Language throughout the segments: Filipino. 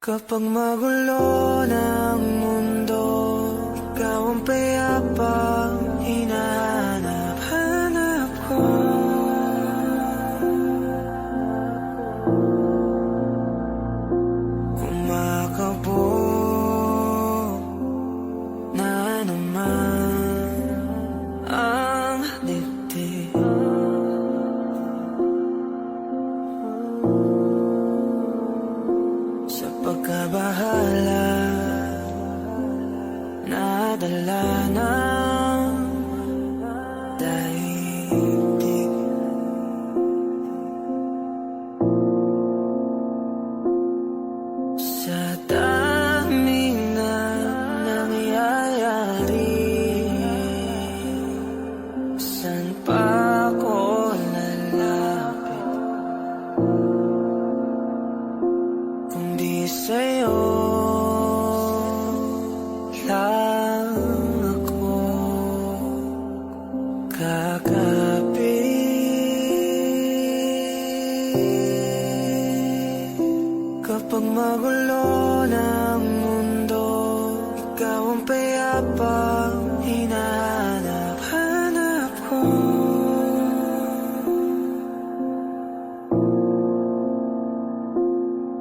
Kapag magulo ng mundo, ikaw ang payapang hinahanap-hanap ko. Kumakabog na naman ang dibdib. Sa pagkabahala, nadala ng daigdig. Sa daming na nangyayari, saan pa ako lalapit kundi sa'yo lang ako kakapit. Kapag magulo ng mundo, ikaw ang payapang hinahanap-hanap ko.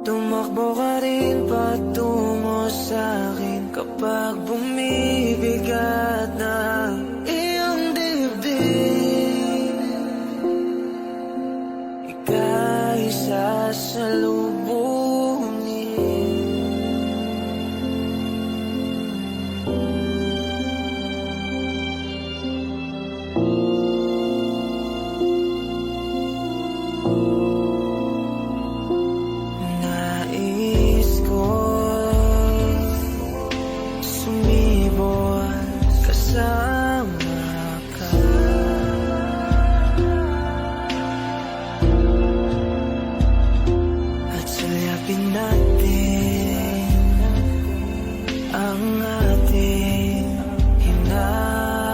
Tumakbo ka rin patungo sa'kin kapag bumibigat na iyong dibdib. Ika'y sasalubungin. Nais ko sumibol kasama ka. At sulyapin natin ang ating hinaharap.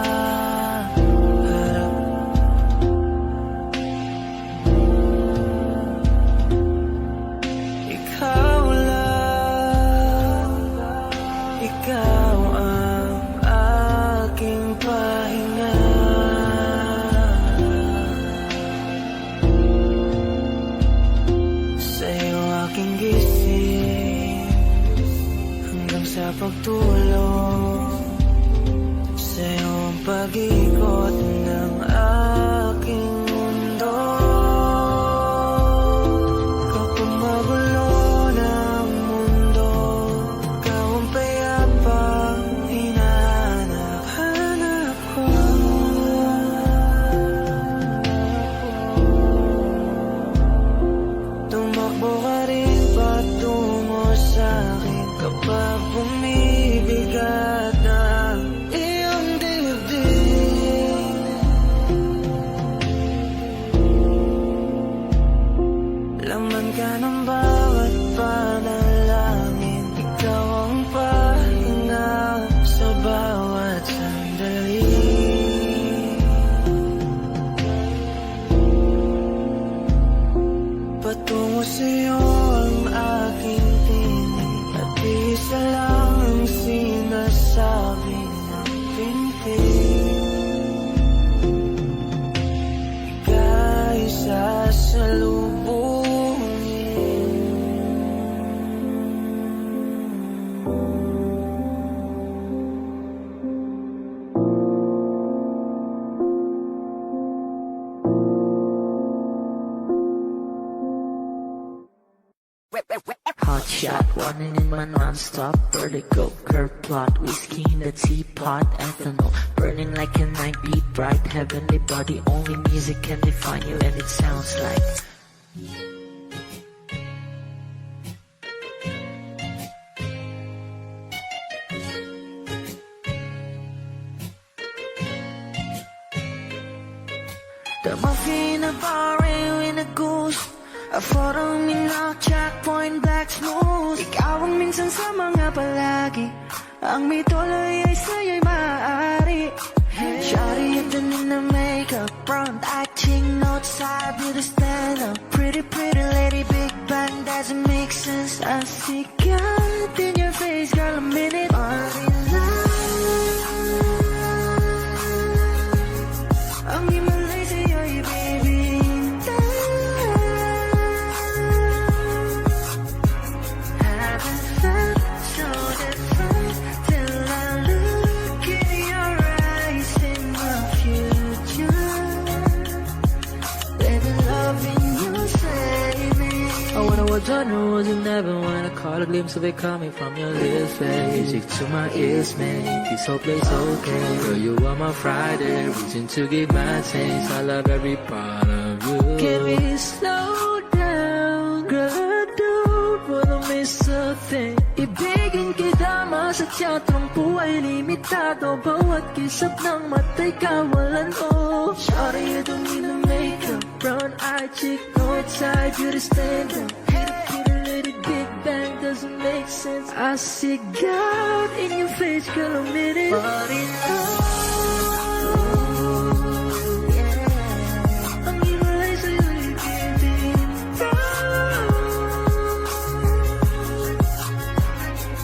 Ikaw lang, ikaw ang aking pahinga. Sa'yo aking gising hanggang sa pagtulog. Sa'yo ang pag-ikot ng aking mundo. Kapag magulo ng mundo, ikaw ang payapang hinahanap-hanap ko. Tumakbo ka rin patungo sa'kin kapag bumibigat na iyong dibdib. Laman ka ng bawat panalangin, ikaw ang pahinga sa bawat sandali. Patungo sa'yo ang aking tinig, at isa lang ang sinasabi ng pintig. Ika'y sasalubungin. Hot shot, running in my non-stop vertigo, curve plot, whiskey in the teapot, ethanol, burning like a night beat, bright heavenly body, only music can define you and it sounds like The mafia in a bar in a goose, a photo me now, checkpoint black smooth. Ikaw ang minsan sa mga palagi, ang may tuloy ay sa'yo'y maaari. Shawty in the makeup, front acting notes, I do the stand up. Pretty lady, big band doesn't make sense. I see God in your face, girl, a minute. Ang himalay sa'yo, baby. Haven't felt so different till I look in your eyes, in my future. Baby, loving you save me. I wanna watch on the roads and never wanna caught a glimpse of it coming from your lips, babe. Music to my ears, man. This whole place okay. Girl, you are my Friday, reason to give my taste. I love every part of you. Can we slow down, girl? I don't wanna miss a thing. Ibigin kita, sa teatrong buhay limitado. Bawat kisap ng mata'y kawalan mo. Sorry, you don't need no makeup. Brown-eyed chick, no outside, you to stand up. Hit a little big bang, doesn't make sense. I see God in your face, girl, a minute. But in love, yeah. Ang himalay sa'yo, baby.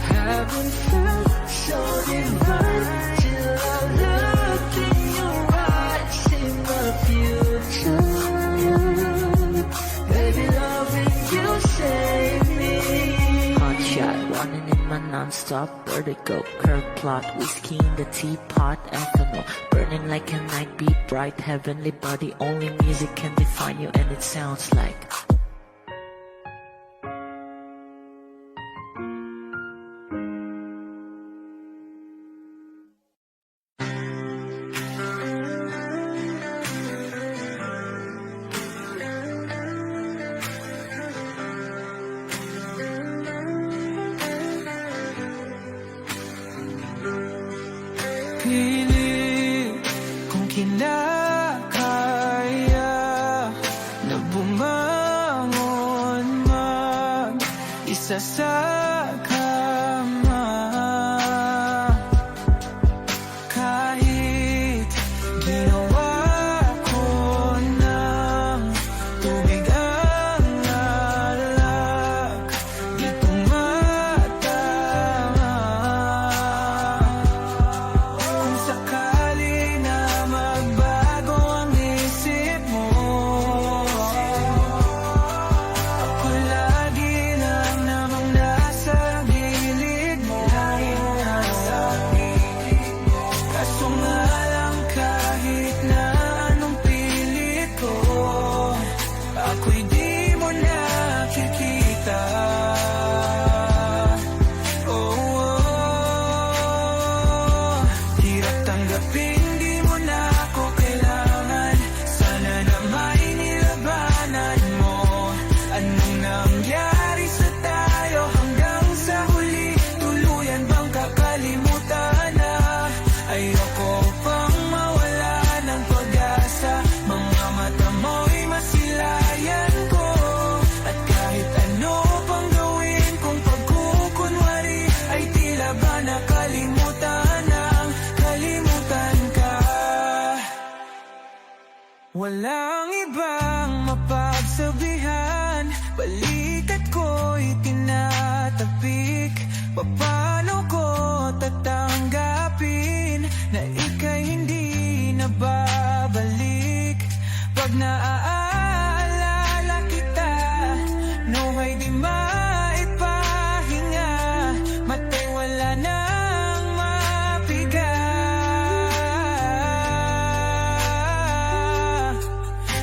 Haven't felt so divine till I look in your eyes, in the future. Baby, loving you save me. Hot shot, running in my non-stop vertigo. Curve plot, whiskey in the teapot, ethanol. Burning like a night, beat bright, heavenly body. Only music can define you, and it sounds like. Pilit kung kinakaya na bumangon mag-isa sa kama. Kahit ginawa ko ng tubig ang alak, di tumatama. Kung sakali na magbago ang isip mo, ako lagi lang namang nasa gilid mo. Kaso nga lang kahit na anong pilit ko, ako'y di mo nakikita. Hirap tanggapin, di mo na ako kailangan. Sana na may nilabanan mo. Anong nangyari sa tayo hanggang sa huli? Tuluyan bang kakalimutan na? Ayoko pang mawala ng pag-asa. Mga mata mo'y masilayan ko. At kahit ano pang gawin kung pagkukunwari, ay tila ba nakalimutan ng kalimutan ka. Walang ibang mapagsabihan, balikat ko'y tinatapik. Paano ko tatanggapin na ika'y hindi na babalik? Pag naaalala kita, nawa'y di maipahinga. Mata'y wala nang mapiga.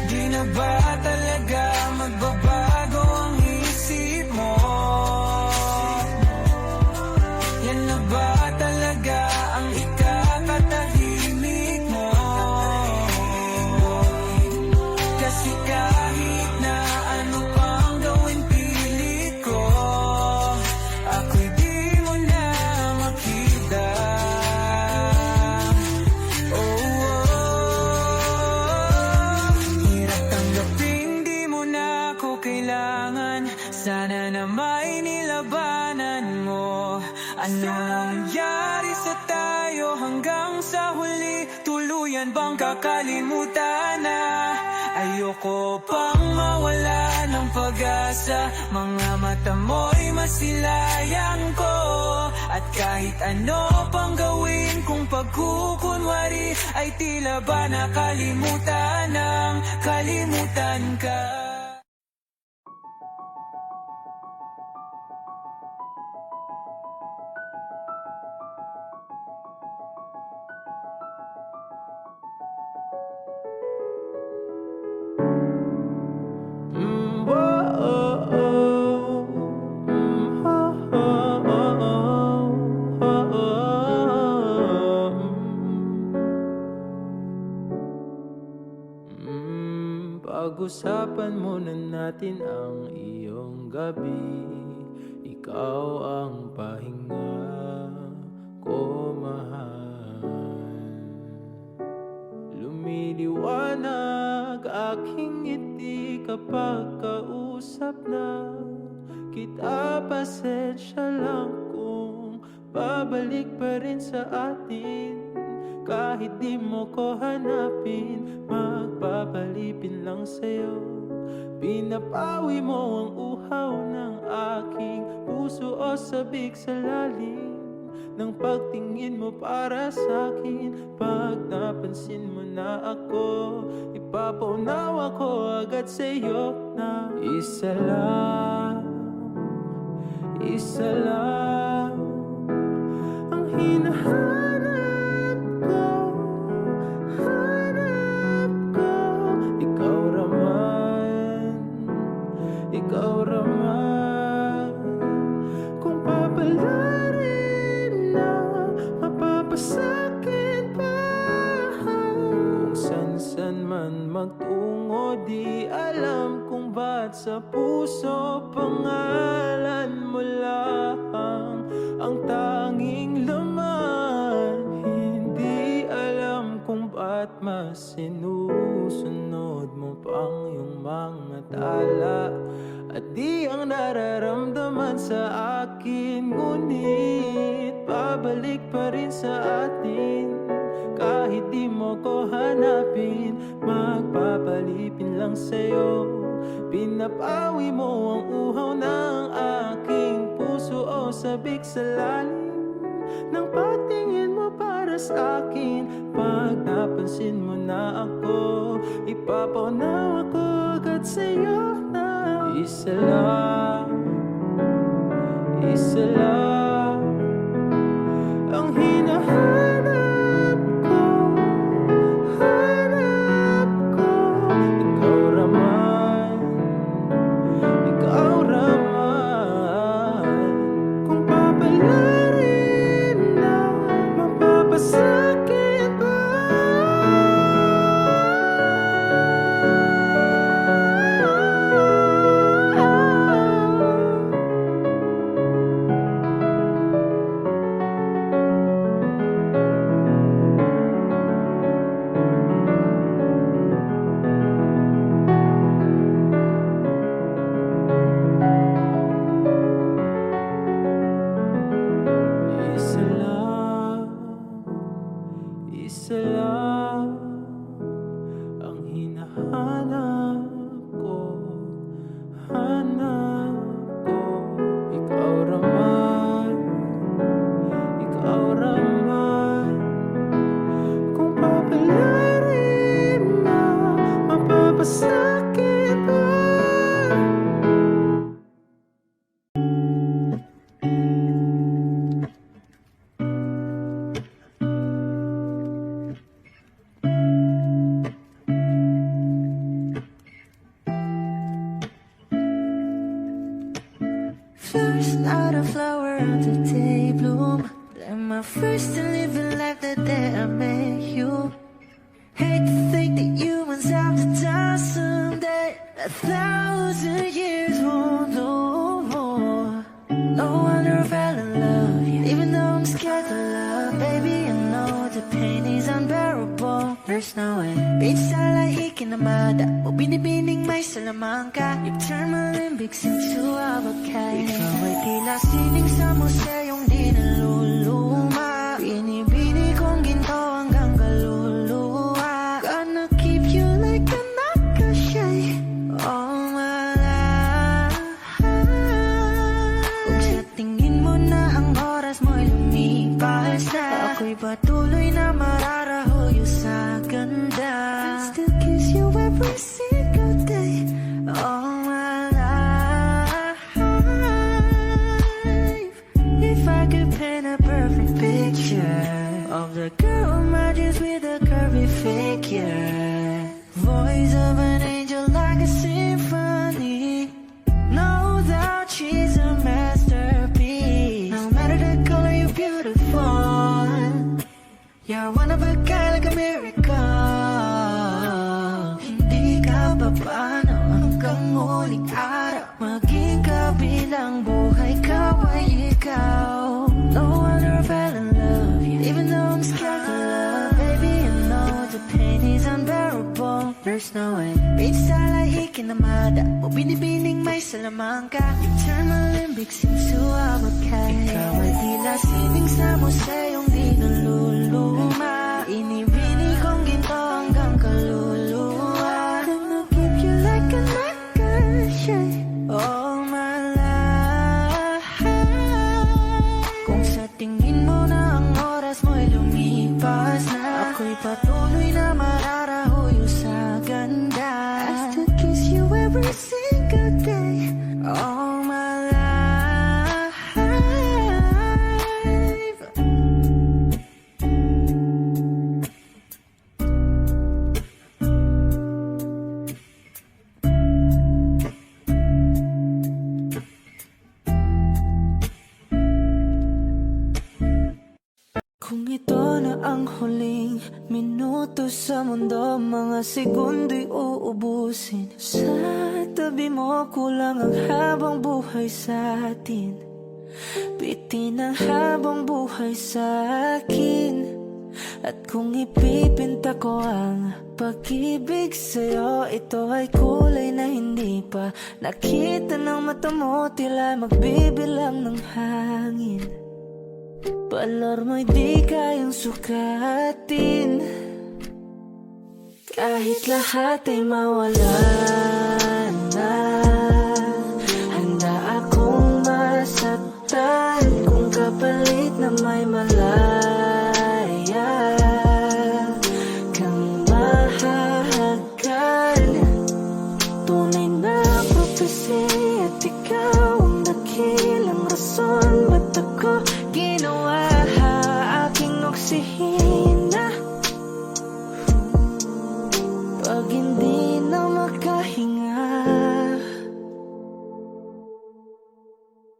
Di na ba talaga magbabago ang isip mo? Yan na ba talaga ang ikakatahimik mo? Kasi kahit na ano pang gawin pilit ko, ako'y di mo na makita. Hirap tanggapin, di mo na ako kailangan. Sana na may nilabanan mo. Ano nangyari sa tayo hanggang sa huli? Tuluyan bang kakalimutan na? Ayoko pang mawala ng pag-asa. Mga mata mo'y masilayang ko. At kahit ano pang gawin kung pagkukunwari, ay tila ba nakalimutan ng kalimutan ka. Pag-usapan muna natin ang iyong gabi. Ikaw ang pahinga ko, mahal. Lumiliwanag aking ngiti kapag kausap na kita. Pasensya lang kung babalik pa rin sa atin. Kahit di mo ko hanapin, magpapalipin lang sa'yo. Pinapawi mo ang uhaw ng aking puso o sabik sa lalim ng pagtingin mo para sa'kin. Pag napansin mo na ako, ipapaunawa ko agad sa'yo na isa lang ang hinahanap ko. Ikaw raman, kung papalarin na mapapasakit pa. Kung san-san man magtungo, di alam kung ba't sa puso pangalan mo lang ang tanging laman. Hindi alam kung ba't mas sinusunod mo pang iyong mga tala. At di ang nararamdaman sa akin, ngunit pabalik pa rin sa atin. Kahit di mo ko hanapin, magpapalipin lang sa'yo. Pinapawi mo ang uhaw ng aking puso o sabik sa lalim ng patingin mo para sa akin. Pag napansin mo na ako, ipapaunawa ko agad sa'yo na isa lang ang hinahanap ko. Ikaw raman, kung papalarin na mapapasakit ba. Isa lang ang hinahanap ko, Ikaw raman, kung papalarin na mapapasakit ba. First, not a flower of the day bloom. Am I first to live a life the day I met you? Hate to think that humans have to die someday. 1,000 years won't know. No wonder I fell in love, yeah. Even though I'm scared to love, baby, I know the pain is unbearable. There's no way. Bitch, salay ikinamada. O binibining may salamangka. You turn my limbics into avocado. Ikaw ay tila sining sa museong di naluluma. Binibini kong ginto hanggang kaluluwa. Gonna keep you like a Ako'y patuloy na mararahoyo sa ganda. I'll still kiss you every single day all my life. If I could paint a perfect picture of the girl matches with a curvy figure, voice of an angel like a symphony. No doubt she's a masterpiece. No matter the color, you're beautiful. You're one of a kind, like a miracle. Hindi ka papaano hanggang muling araw. Maging kabilang buhay ka ay ikaw. No wonder I fell in love you, even though I'm scared to love. Baby, I know the pain is unbearable. There's no way. Bitch, salay ikinamada o binibining may salamangka. Eternal limbic seems to abakay. Ikaw ay tila sining sa museyong di naluluma. Inibini kong ginto hanggang kaluluwa. Gonna keep you like a shade all my life. Kung sa tingin mo na ang oras mo'y lumipas na, ako'y patuloy na mararahoyo sa ganda. I still kiss you every single day all my life. Kung ito na ang huling minuto sa mundo, mga segundo'y uubusin. Sa tabi mo kulang ang habang buhay sa atin. Bitin ang habang buhay sa akin. At kung ipipinta ko ang pag-ibig sa'yo, ito ay kulay na hindi pa nakita ng mata mo, tila magbibilang ng hangin. Balor mo'y di kayang sukatin, kahit lahat ay mawala na. Handa akong masaktan kung kapalit na may malaya kang mahahagan. Tunay na prophecy at ikaw ang dakilang rason ba't ako ginawa aking oksihina. Pag hindi na makahinga,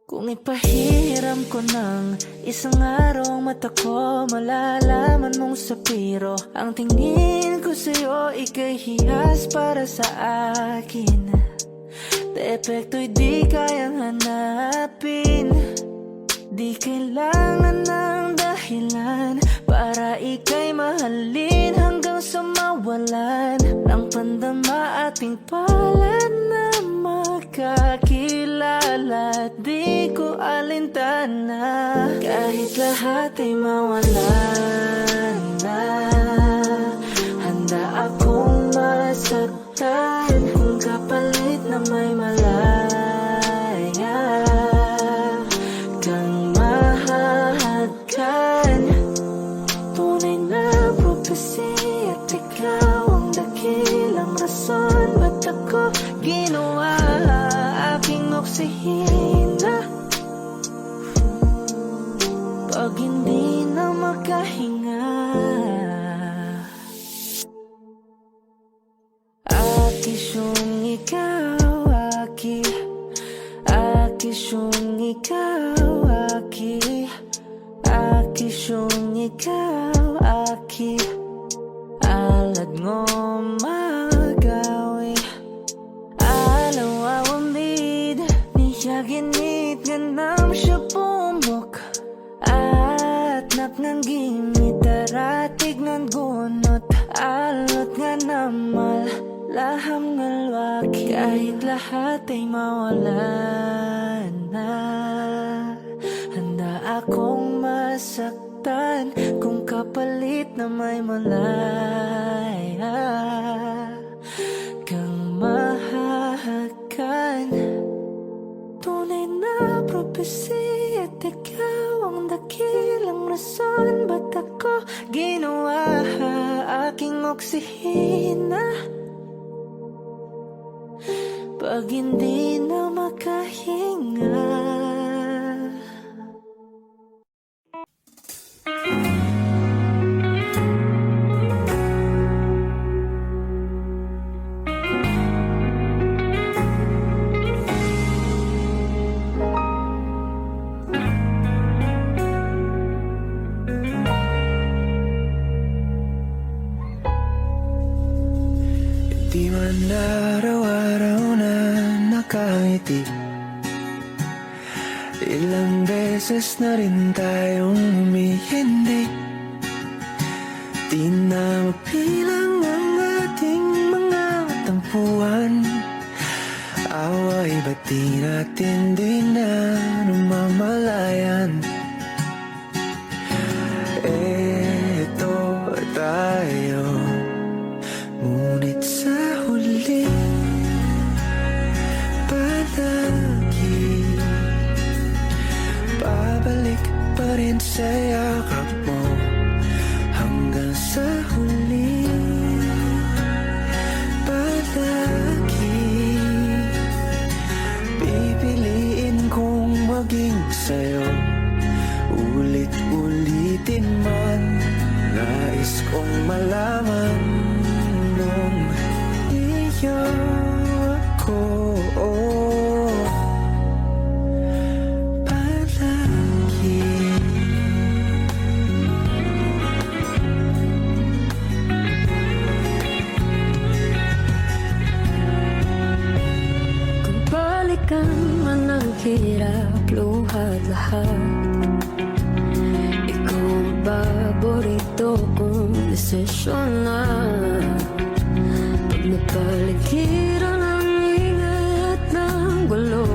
kung ipahiram ko ng isang araw ang mata ko, malalaman mong sapiro ang tingin ko sa'yo, ika'y hiyas para sa akin. Depekto'y di kayang hanapin, di kailangan ng dahilan para ika'y mahalin hanggang sa mawalan ng pandama ating palad na makakilala. Di ko alintana kahit lahat ay mawalan na. Handa akong masaktan kung kapalit na may malaya kang mahahagan. Tunay na prophecy at ikaw ang dakilang rason ba't ako ginawa aking oksihina. Pag hindi na makahinga, akisyong ikaw, akisyong ikaw, akisyong ikaw, alad ngo magawi, alaw awamid, niyaginit ganam siya pumok, at naknanggimit aratig ng gunot, alot nga namal, laham ngalwaki, kahit lahat ay mawalan na. Handa akong masaktan kung kapalit na may malaya kang mahahagan. Tunay na prophecy at ikaw ang dakilang rason ba't ako sisihina pag hindi na makahinga. Di man araw-araw na nakangiti, ilang beses na rin tayong humihindi. Di na mapilang ang ating mga tampuhan, away ba't di natin di na namamalayan? Eto tayo, ngunit sa huli palagi babalik pa rin sa yakap mo. Hanggang sa huli palagi pipiliin kong maging sa'yo. Ulit-ulitin man, nais kong malaman nung iyo ako palagi. Kung balikan man ang hirap, luha lahat, ikaw ang paborito kong desisyon na. Pag napaligiran ang ingay at ng gulo,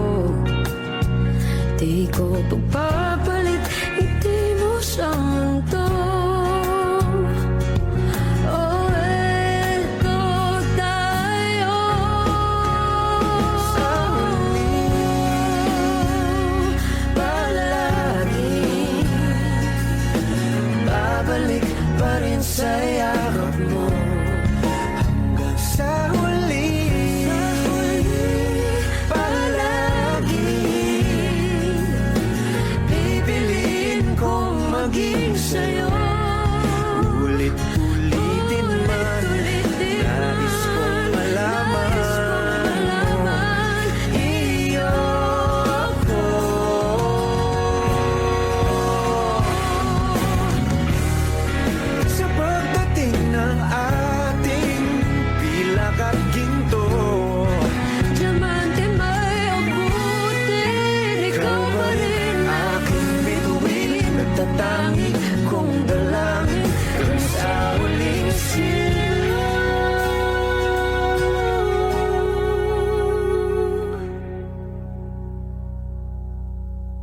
di ko pagpapalit, hindi mo sa mundo. Oh, eto tayo Sa huli palagi babalik pa rin sa yakap mo. Hanggang sa huli palagi pipiliin kong maging sa'yo. Ulit-ulitin man, nais kong malaman iyo ako. Sa pagdating ng ating pilak at ginto, diamante may abutin, ikaw pa rin aking bituin, nagtatanging kong dalangin hanggang sa huling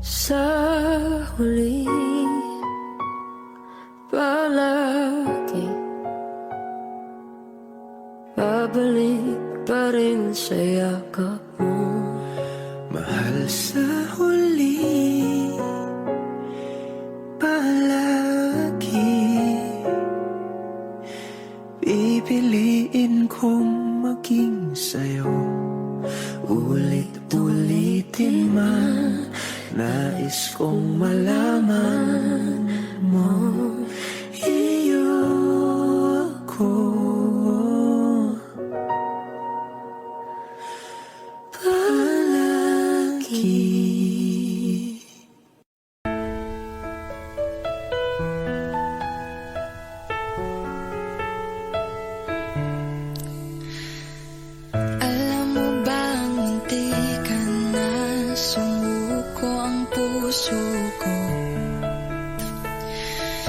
sa huli palagi babalik pa rin sa yakap mo. mahal. Sa huli palagi pipiliin kong maging sa'yo. Ulit-ulitin man, nais kong malaman mo iyo ako palagi. Alam mo bang hindi ka na sumuko ang puso ko?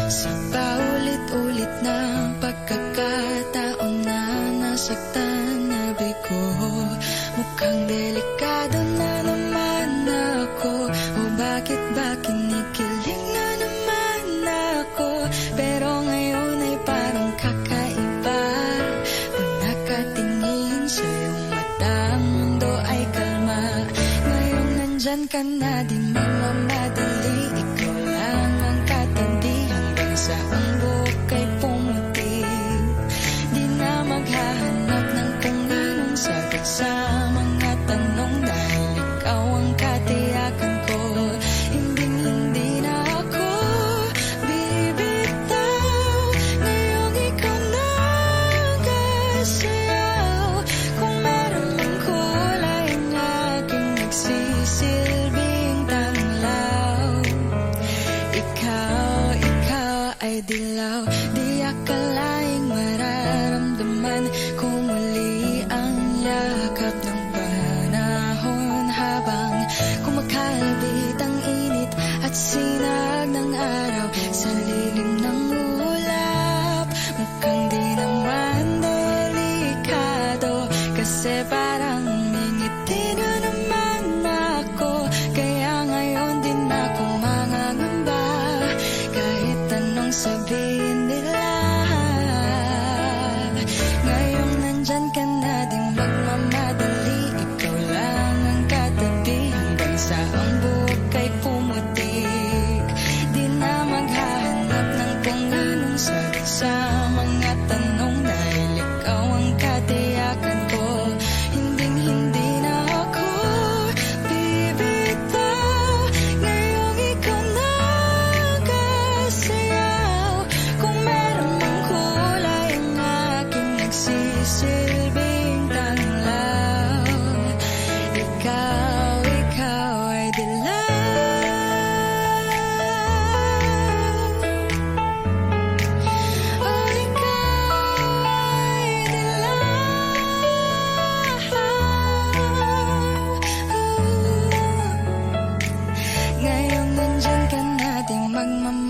Sa paulit-ulit na pagkakataon na nasaktan na bigo, mukhang delikado na naman ako. O bakit ba kinikilig na naman ako? Pero ngayon ay parang kakaiba. Pag nakatingin sa iyong mata, ang mundo ay kalma. Ngayong nandyan ka na, di mamadali. Ikaw lang ang katabi hanggang sa ang buhok ay pumuti. Di na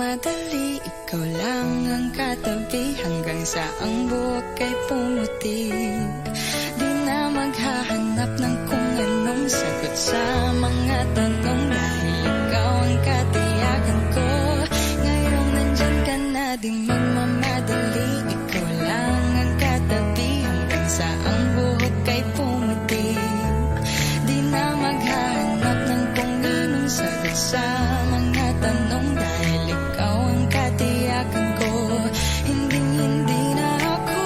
nagmamadali, ikaw lang ang katabi hanggang sa ang buhok ay pumuti. Di na maghahanap ng kung anong sagot sa mga tanong dahil ikaw ang katiyakan ko. Ngayong nandyan ka na di magmamadali, ikaw lang ang katabi hanggang sa ang buhok ay pumuti. Di na maghahanap ng kung anong sagot sa mga tanong dahil ikaw ang katiyakan ko. Hindi na ako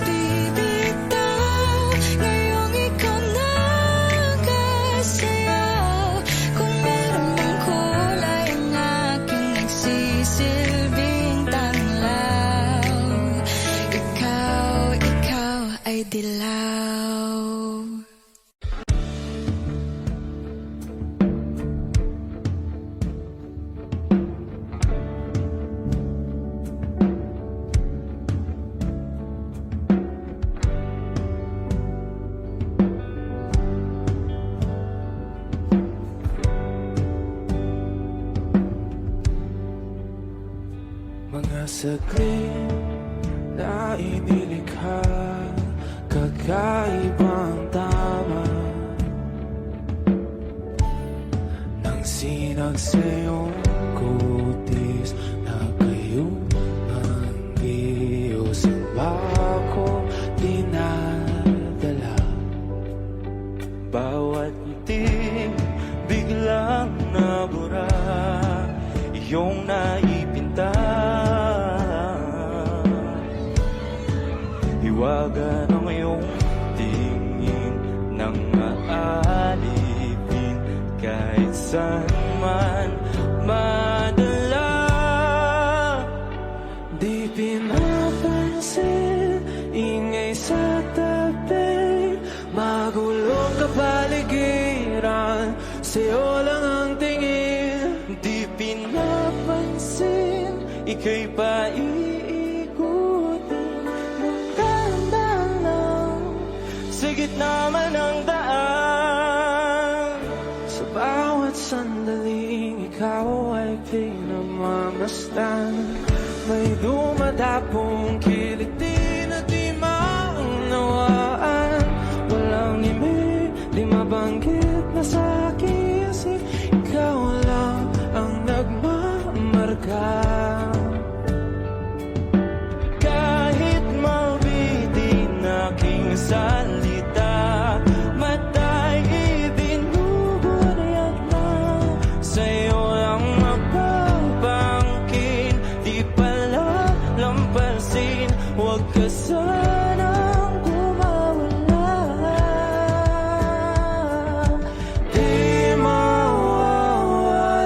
bibitaw, ngayong ikaw nagkasayaw. Kung meron mang kulay ang aking nagsisilbing tanglaw, ikaw ay dilaw. Mga saglit na inilikha, kakaibang tama nang sinag sa iyong kutis na kayo ng Diyos ang bako dinadala. Bawat ngiti biglang nabura, iyong naipinta. Hiwaga ng iyong tingin nang maalipin kahit saan man madala. Di pinapansin, ingay sa tabi, magulong kapaligiran, sa'yo lang ang tingin. Di pinapansin, ika'y paiikutin ng dahan-dahan lang sa gitna man ng daan. Sa bawat sandaling ikaw ay pinamamasdan, may dumadapong kilig di na di maunawaan. Walang imig, di mabanggit na sa aking isip, ikaw lang ang nagmamarka. Kahit mabitin aking salita, mata'y ibinubunayat na sa'yo ang mapapangkin. Di pala lampasin, huwag ka sanang kumawala. Di mawawala.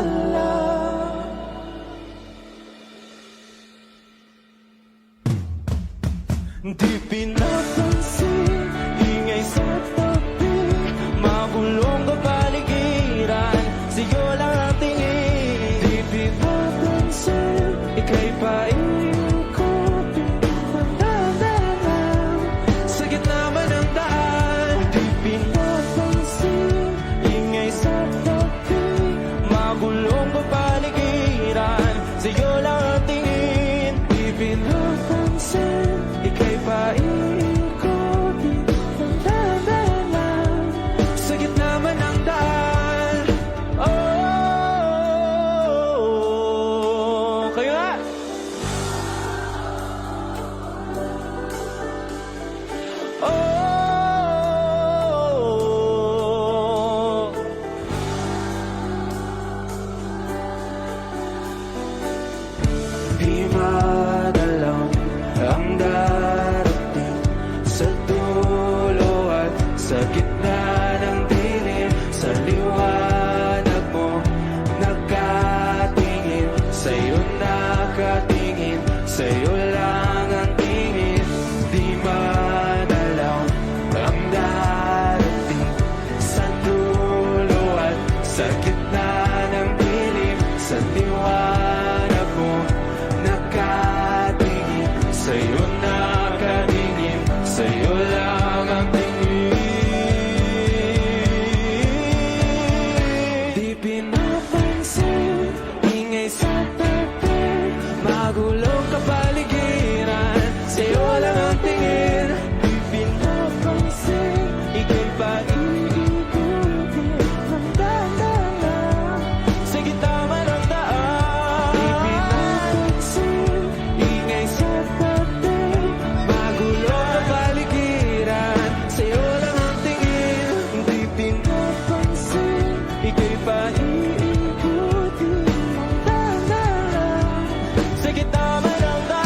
Di pinapansin, ingay sa tabi, magulong kapaligiran, sa'yo lang ang tingin. Di pinapansin, ika'y paikutin ng dahan-dahan sa gitna man ng daan. Di pinapansin, ingay sa tabi, magulong kapaligiran, sa'yo lang ang tingin. Di pinapansin, ika'y paikutin ng dahan-dahan sa gitna man ng daan. Oh, kayo nga! Oh, di madalaw ang darating sa dulo at sa gitna ng dilim. Sa liwanag mo nakatingin, sa'yo nakatingin, sa'yo lang ang tingin. Di madalaw ang darating sa dulo at sa gitna ng dilim. Sa liwanag mo nakatingin, sa'yo nakatingin, sa'yo lang ang tingin. Di pinapansin, ingay sa tabi, Magulong kapaligiran, sa'yo lang ang tingin. Di pinapansin, ika'y paikuti ng dahan-dahan. Sa gitama ng daan, di pinapansin, ingay sa dating. Magulong kapaligiran, sa'yo lang ang tingin. Di pinapansin, ika'y paikuti ng dahan-dahan. Sa gitama ng daan.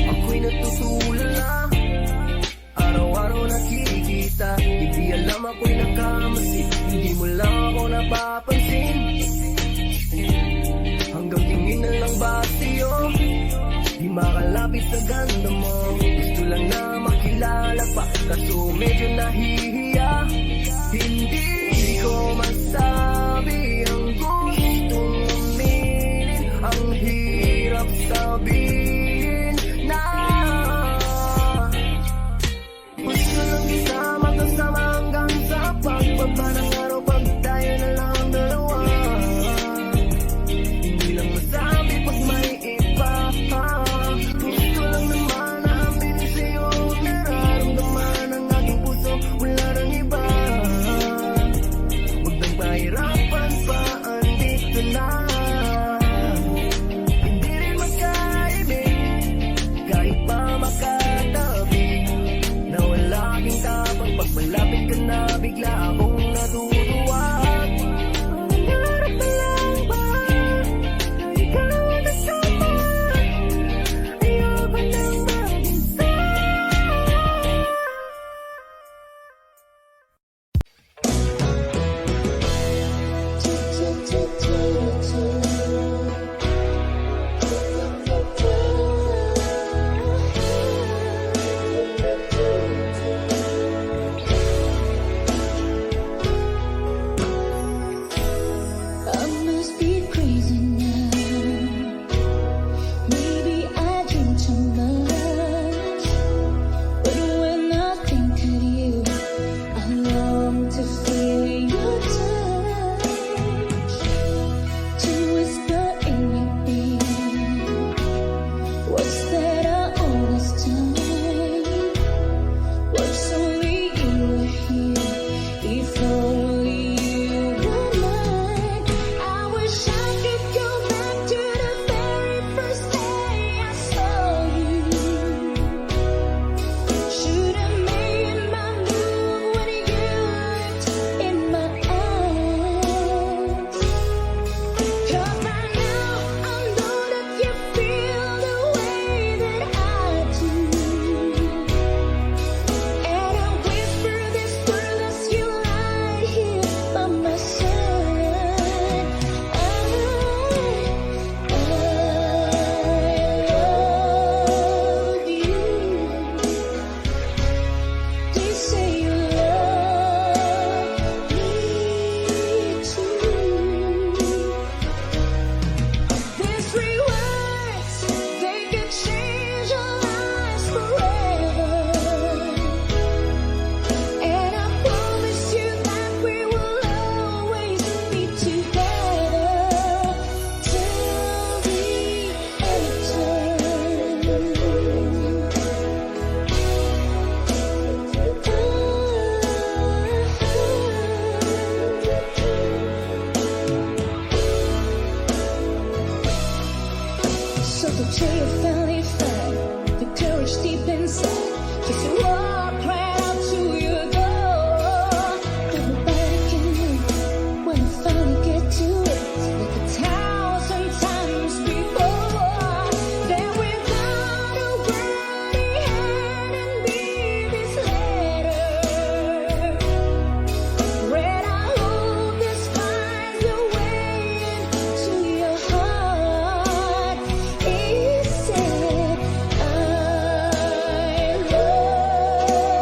Ako'y natutulala, araw-araw nakikita. Hindi alam ako'y nakamasi, hindi mo lang ako napapansin. Hanggang tingin na lang ba sa'yo, di makalapit sa ganda mo. Gusto lang na makilala pa, kaso medyo nahihiya. Hindi ko masabi ang gustong aminin, ang hirap sabihin na gusto lang isama kasama hanggang sa pagbaba ng araw, pag tayo na lang ang dalawa. Hindi lang masabi pag may iba. Gusto lang naman namin sa'yo ang nararamdaman ng aking puso, wala nang iba. Huwag nang mahirapan pa, andito na. Hindi rin magkaibig, kahit pa makatabi. Na wala aking tapang, pag malapit ka na, bigla akong natutuwa. Nangarap na lang ba na ikaw ang kasama? Ayoko nang mag-isa. I must be crazy now. Maybe I drink too much. But when I think of you, I long to feel your touch, to whisper in your ear words that are all this time. Words only you were here. If only you were mine. I wish I could go back to the very first day I saw you. Should have made my move when you looked in my eyes. 'Cause by now I know that you feel the way that I do. And I whisper this word as you lie here by my side. I love you. Please say you love me too. These three words, they could change our lives forever. And I promise you that we will always be together till the So the day you finally find the courage deep inside, just to walk right out to your door. That nobody can hear when you finally get to it. Like 1,000 times before, that without a word he handed me this letter. Read, I hope this finds a way into your heart. He said, I love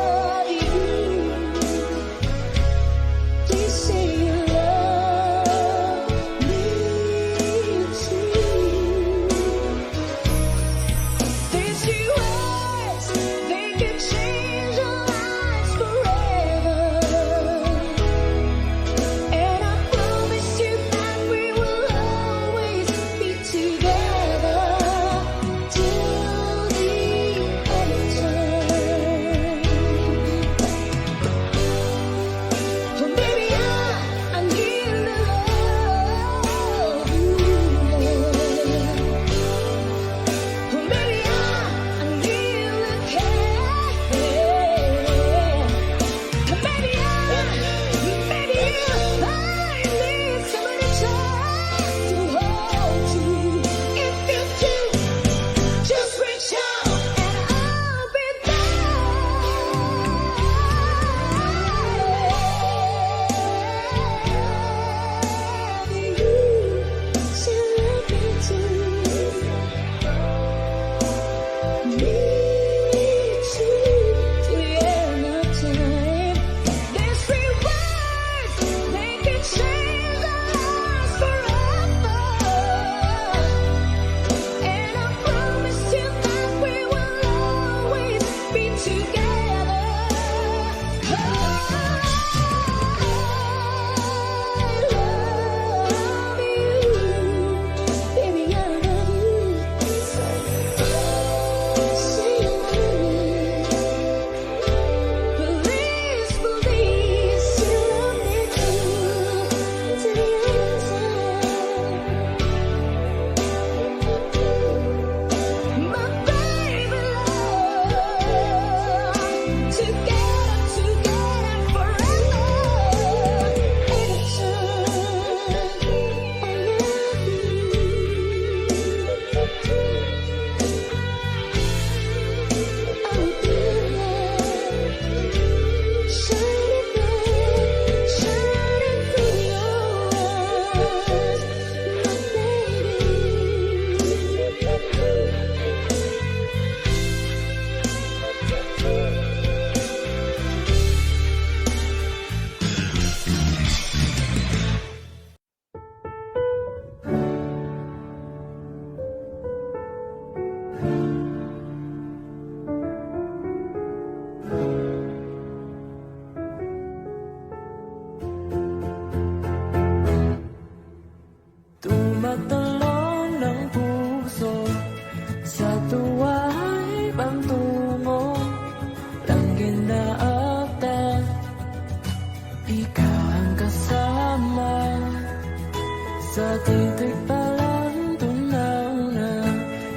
Sa titik pa lang tunaw na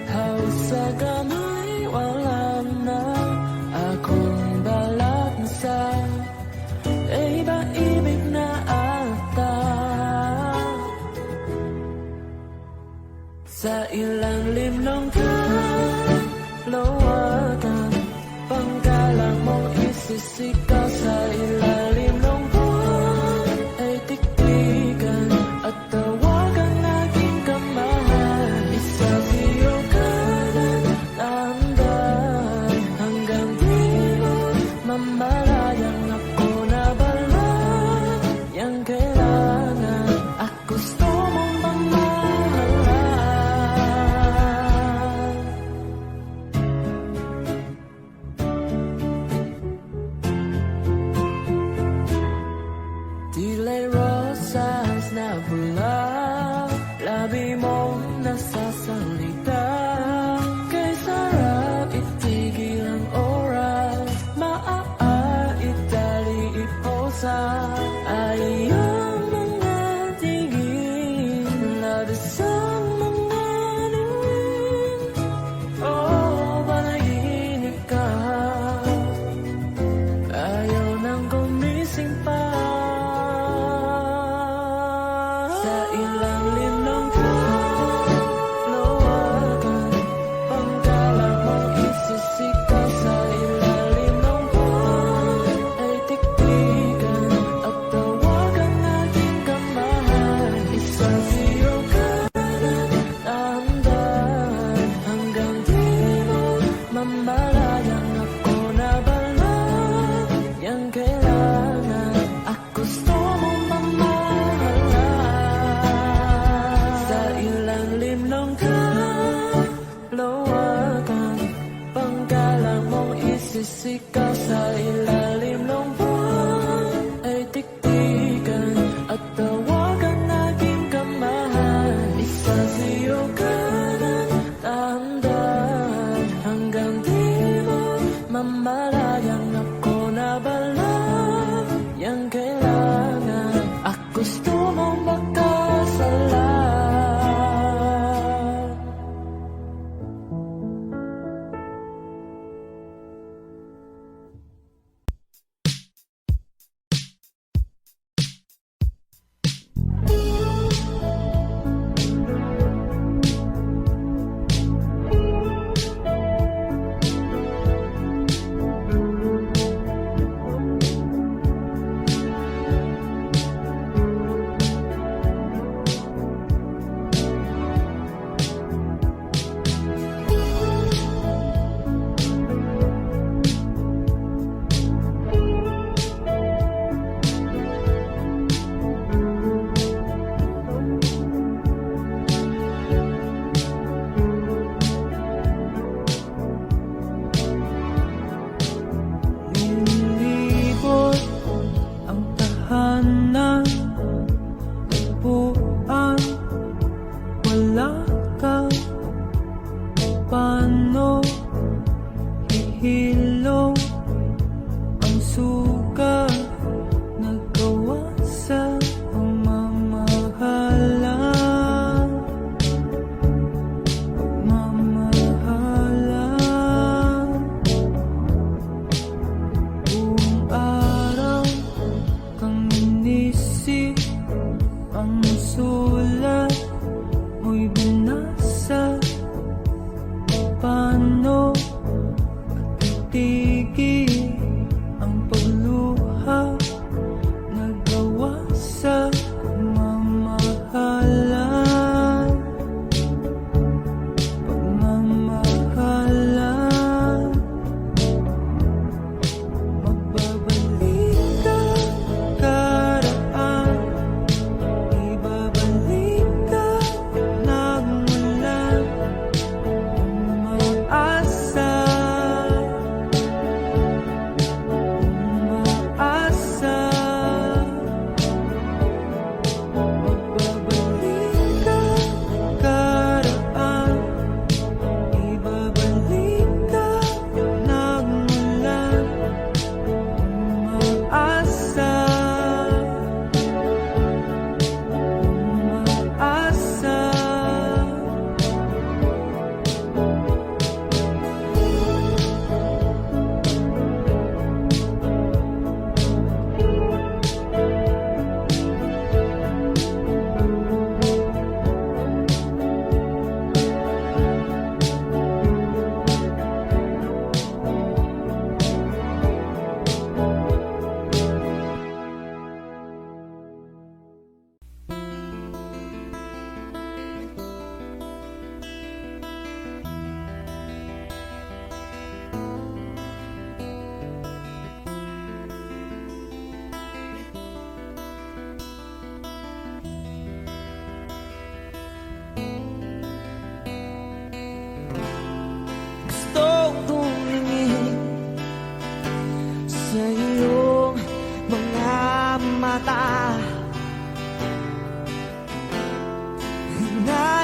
hawak sa kamay wala na akong balat na sa iba-ibig na ata. Sa ilalim ng kalawakan panggalang mong isisikaw. Sa ilalim ng buwan ay tiktikan at tawagan aking kamahal. Isa siyo kanan tandaan hanggang di mo mamalayang ako na bala yang kailangan. At gusto mong mamahalan. Tila'y rosas na bula, labi mong nasasalita. Kay sarap itigil ang oras, maaitali iposa. Ayang mga tingin, labis ang mga niwin. Oh, panaginip ka, ayaw nang gumising pa. Sa ilalim ng kalawakan panggalang mong isisikaw. Sa ilalim ng buwan ay tiktikan at tawagan aking kamahal. Isa siyo kanan tandaan hanggang di mo mamalayang ako na bala yang kailangan. At gusto mong mamahalan. Sa ilalim ng kalawakan panggalang mong isisikaw. Sa ilalim ng buwan ay tiktikan at tawagan aking kamahal. Isa siyo kanan tandaan hanggang di mo mamalayang ako na bala yang kailangan. At gusto mong makasalan.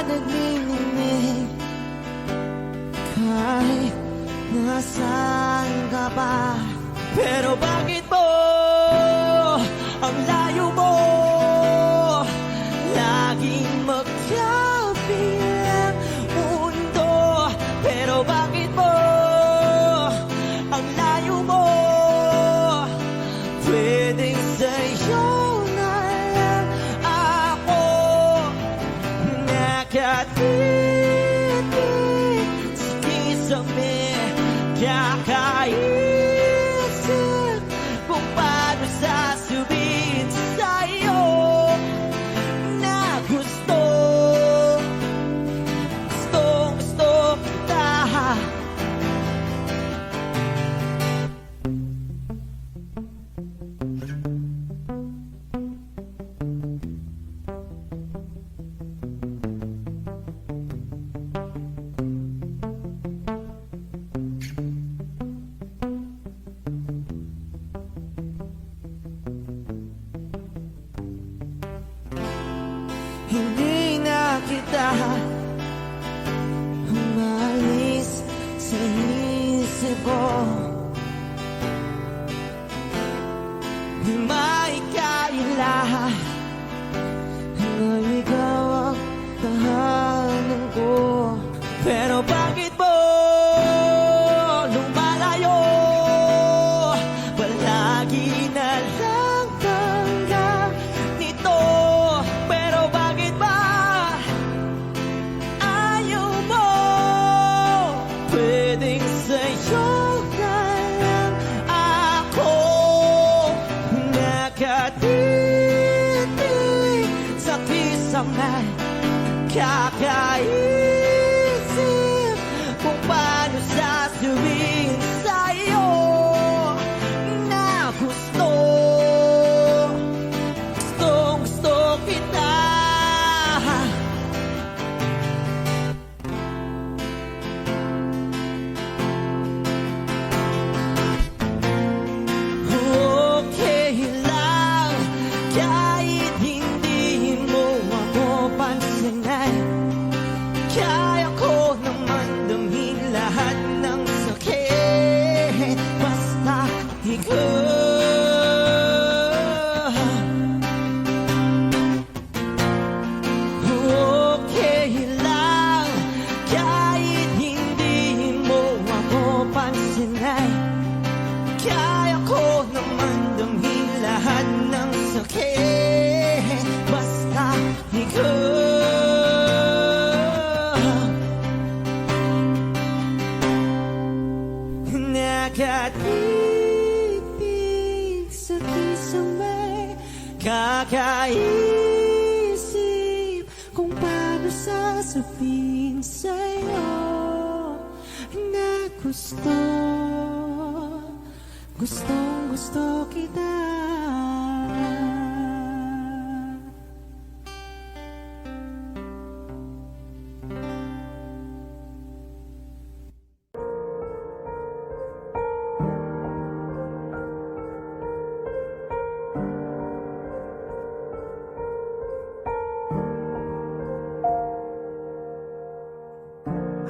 nagniningning kahit nasaan ka pa. Pero bakit mo ang layo mo laging magkabilang mundo? Pero bakit mo ang layo mo pwedeng sa'yo na lang ako nakatitig sa kisame, kakaisip kung paano sasabihin sa'yo na gustong gusto kita. Hindi na kita umalis sa isip ko. Di maikaila na ikaw ang tahanan ko. Pero bakit mo lumalayo? Palagi na lang tanda nito. Pero bakit ba ayaw mo? Pwedeng sa'yo na lang ako nakatitig sa kisame, kakaisip kung paano sasabihin sa'yo na gustong gusto kita. Okay lang kahit hindi mo ako pansinin. Kaya ko naman damhin lahat ng sakit basta ikaw. Okay lang kahit hindi mo ako pansinin. Kaya ko naman damhin lahat ng sakit basta ikaw. Nakatitig sa kisame, kakaisip kung paano sasabihin sa'yo na gustong kita.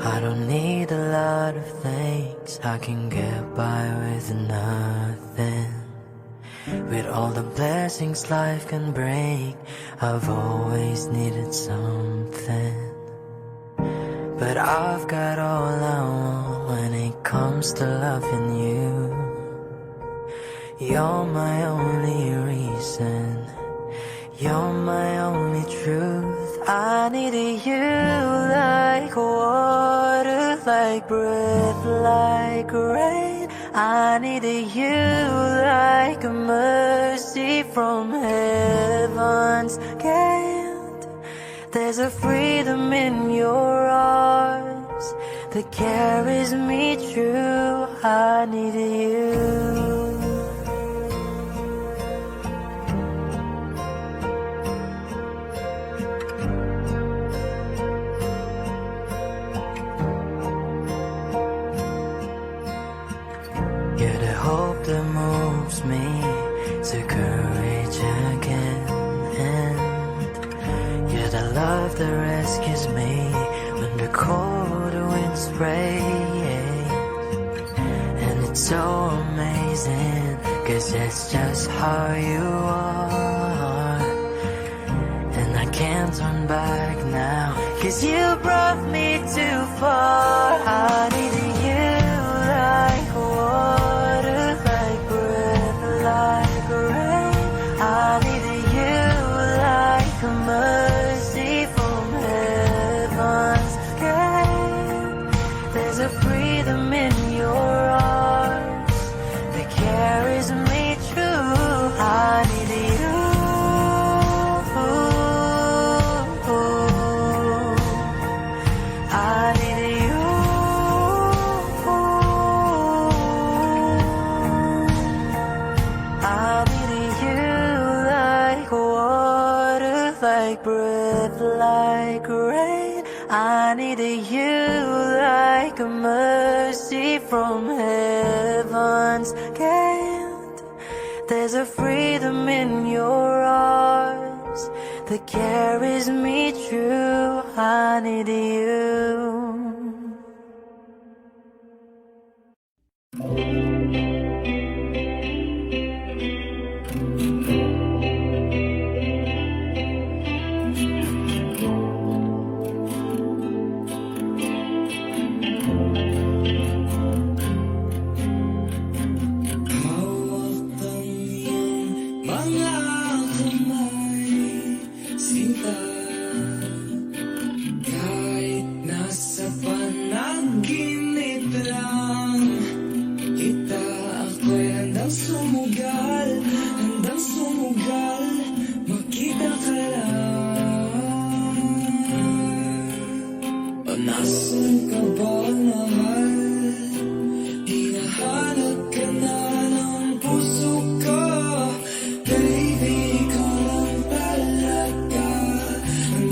I don't need a lot of things, I can get by with nothing. With all the blessings life can bring, I've always needed something. But I've got all I want when it comes to loving you. You're my only reason, you're my only truth. I needed you like water, like breath, like rain. I needed you like a mercy from heaven's gate. There's a freedom in your arms that carries me through. I needed you. You're the hope that moves me to courage again, and you're the love the rescues me when the cold winds spray. And it's so amazing, 'cause that's just how you are. And I can't turn back now, 'cause you brought me too far. I needed you like water, like breath, like rain. I needed you like a mercy from heaven's gate. There's a freedom in your arms that carries me through. I needed you. I needed you. I needed you like water, like breath, like rain. I needed you like a mercy from heaven's gate. There's a freedom in your arms that carries me through. I need you. Kahit nasa panaginip lang kita, ako'y handang sumugal, makita ka lang. O nasan ka ba, mahal? Hinahanap ka na ng puso ko. Baby, ikaw lang talaga ang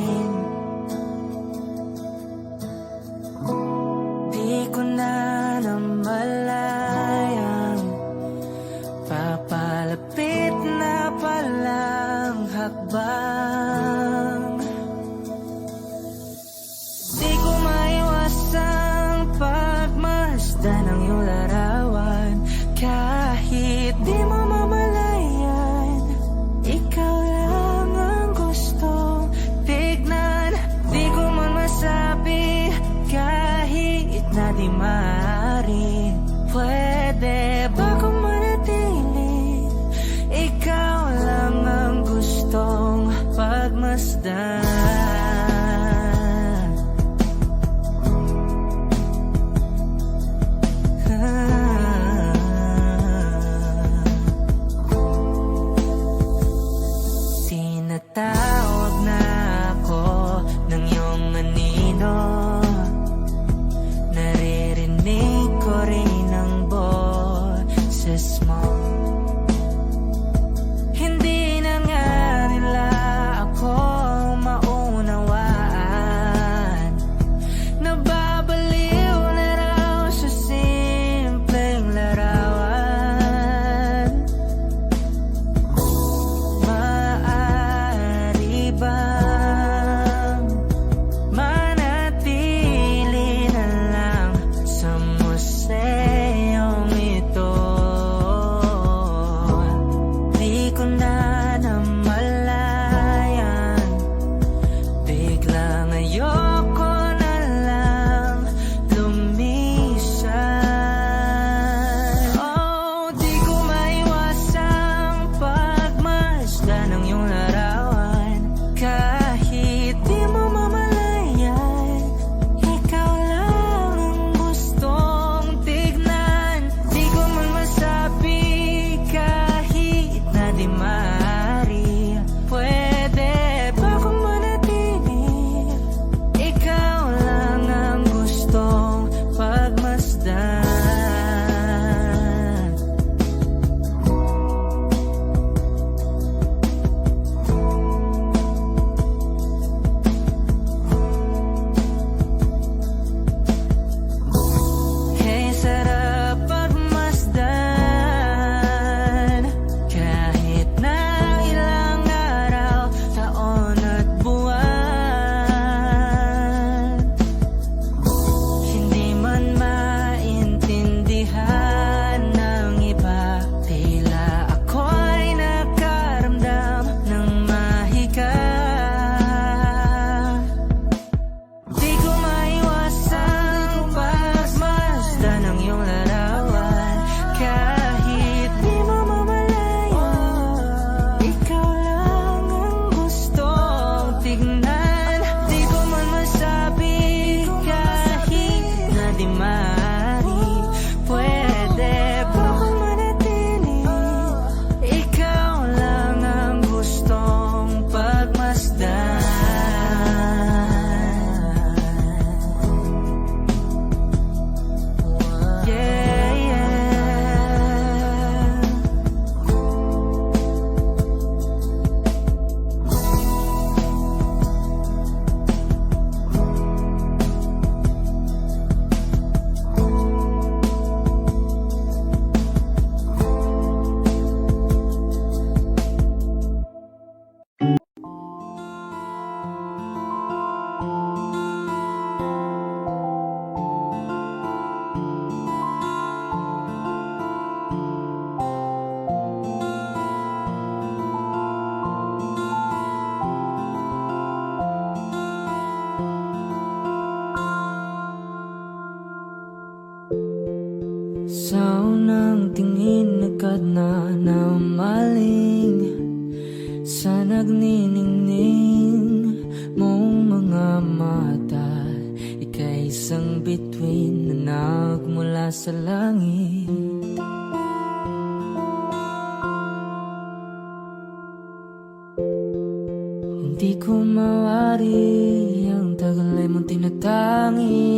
akin. Di ko na namalayang papalapit na palang hakbang. Di ko maiwasang pagmasdan ng iyong larawan. Kahit di mo mamalayan, ikaw lang ang gustong tignan. Di ko man masabi kahit na di maaari. Pwede ba kung manatili? Ikaw lang ang gustong pagmasdan. Tinatawag na ako ng iyong anino. Naririnig ko rin ang boses mo. Hindi na nga nila ako maunawaan. Nababaliw na raw sa simpleng larawan. Maaari bang manatili na lang sa museyong ito? Di ko na namalayan, biglang ayoko na lang lumisan. Oh, di ko maiwasang pagmasdan ng iyong larawan. Kahit di mo mamalayan, ikaw lang ang gustong tignan. Di ko man masabi kahit na di maaari. Pwede ba kung manatili? Ikaw lang ang gustong pagmasdan. Kay sarap pagmasdan, kahit na ilang araw, taon at buwan. Hindi man maintindihan ng iba, tila ako'y nakaramdam ng mahika. Di ko maiwasang pagmasdan ng iyong larawan. Kahit di mo mamalayan, ikaw lang ang gustong tignan. Di ko man masabi kahit na di maaari. Pwede ba kung manatili? Ikaw lang ang gustong pagmasdan. Yeah, yeah. Sa unang tingin agad na namaling sa nagniningning mong mga mata. Ika'y isang bituin na nagmula sa langit. Hindi ko mawari ang tagal ay mong tinatangi.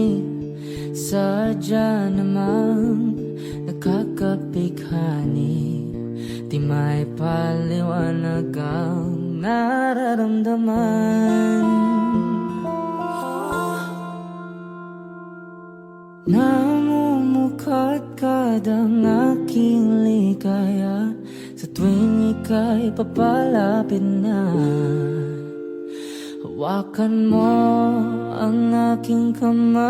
Sadya namang nakakapighani. Di may paliwanag ang nararamdaman. Namumukadkad ang aking ligaya sa tuwing ika'y papalapit na. Hawakan mo ang aking kamay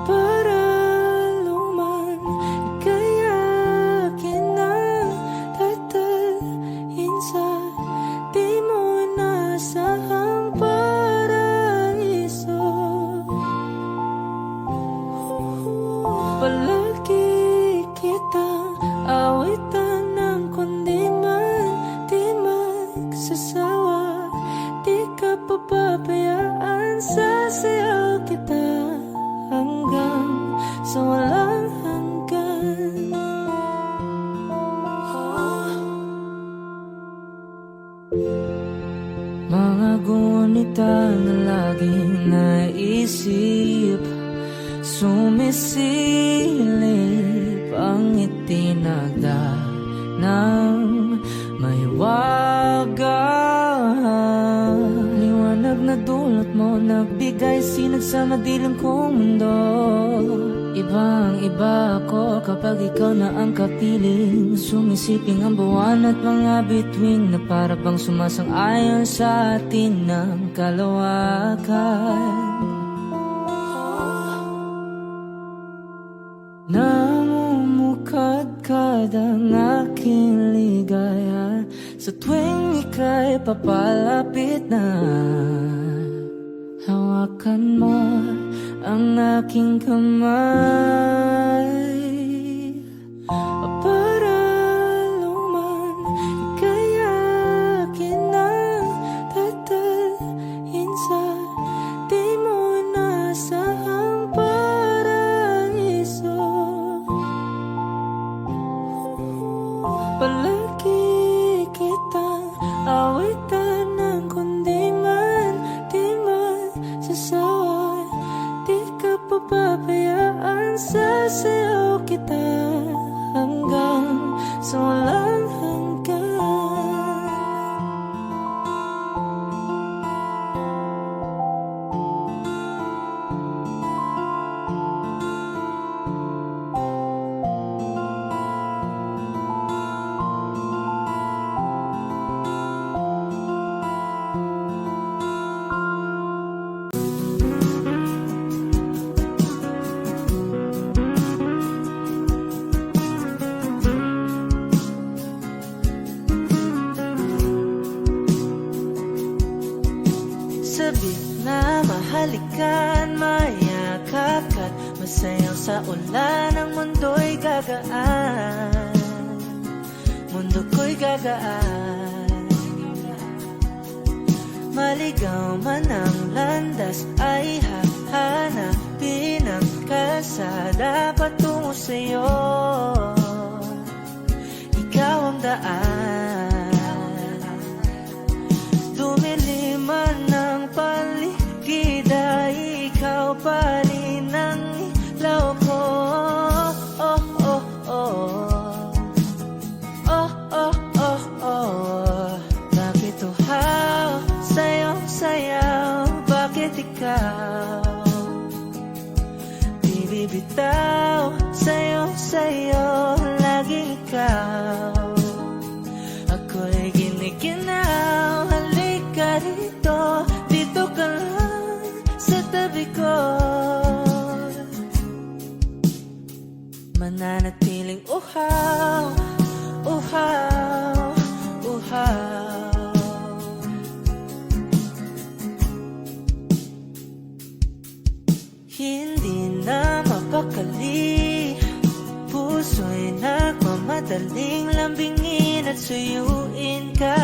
para luman ika'y akin ang tatalhin sa di mo inasahang paraiso. Palagi kitang awitan ng kundi man di magsasawa. Di ka papabayaan, sasayaw kita hanggang sa walang hanggan. Mga gunita na laging naisip, sumisilip ang itinagda ng mahiwagang liwanag na dulot mo, nagbigay sinag sa madilim kong mundo. Ibang iba ako kapag ikaw na ang kapiling, sumisiping ang buwan at mga bituin na para bang sumasang-ayon sa atin ng kalawakan. Namumukadkad ang aking ligaya sa tuwing ika'y papalapit na. Hawakan mo ang aking kamay para luman ika'y akin ang tatalhin sa di mo inasahang paraiso. Palagi kitang awitan ng kundi man di magsasawa. Di ka papabayaan, sasayaw kita hanggang sa walang hanggan. Sabi na mahalikan, mayakap ka't masayang sa ulan. Ang mundo'y gagaan, mundo ko'y gagaan. Maligaw man ang landas ay hahanapin ang kalsada patungo sa'yo. Ikaw ang daan, dumilim man ang paligid ay ikaw pa rin ang ilaw ko. Oh, oh, oh. Oh, oh, oh, oh. Bakit uhaw sa'yong sayaw? Bakit ikaw di bibitaw? Sa'yong sayo, laging ikaw. Ako'y giniginaw, halika rito, dito ka lang sa tabi ko. Mananatiling uhaw, uhaw, uhaw. Hindi na mapakali, puso'y nagmamadaling lambingin at suyuin ka.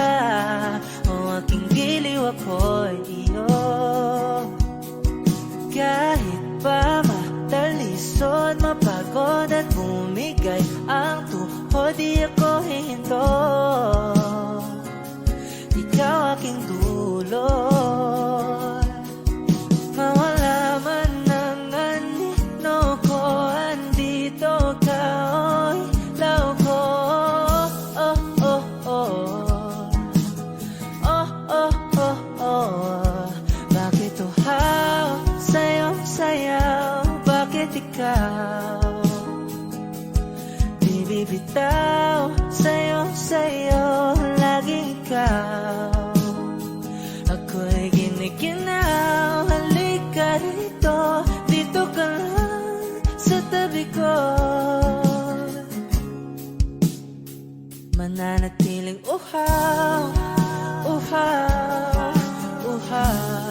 O aking giliw, ako'y iyo. Kahit pa matalisod, mapagod at bumigay ang tuhod, di ako hihinto. Ikaw aking dulot, mawala man ang anino ko, andito ka, oy, law ko. Oh, oh, oh. Oh, oh, oh, oh. Bakit uhaw sa'yo? likod, mananatiling uhaw, uhaw, uhaw.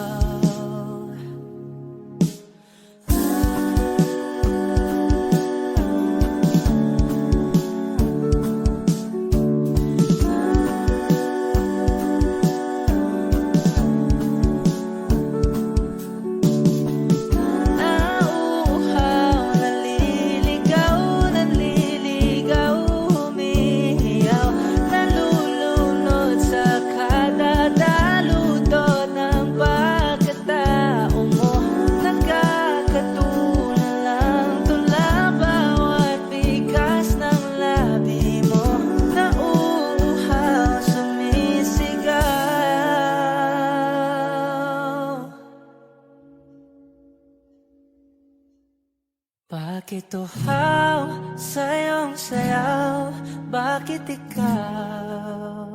Bakit uhaw sa iyong sayaw? Bakit ikaw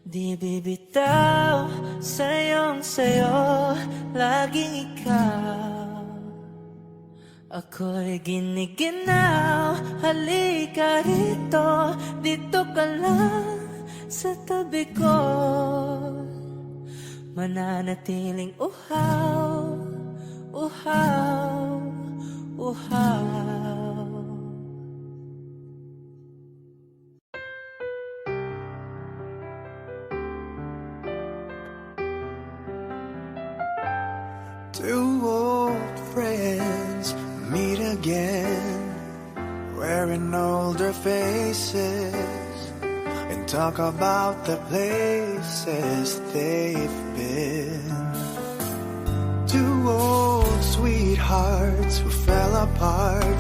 di bibitaw sa iyong sayo? Laging ikaw, ako'y giniginaw. Halika rito, dito ka lang sa tabi ko, mananatiling uhaw, uhaw, uhaw. Two old friends meet again, wearing older faces, and talk about the places they've been. Two old sweethearts who fell apart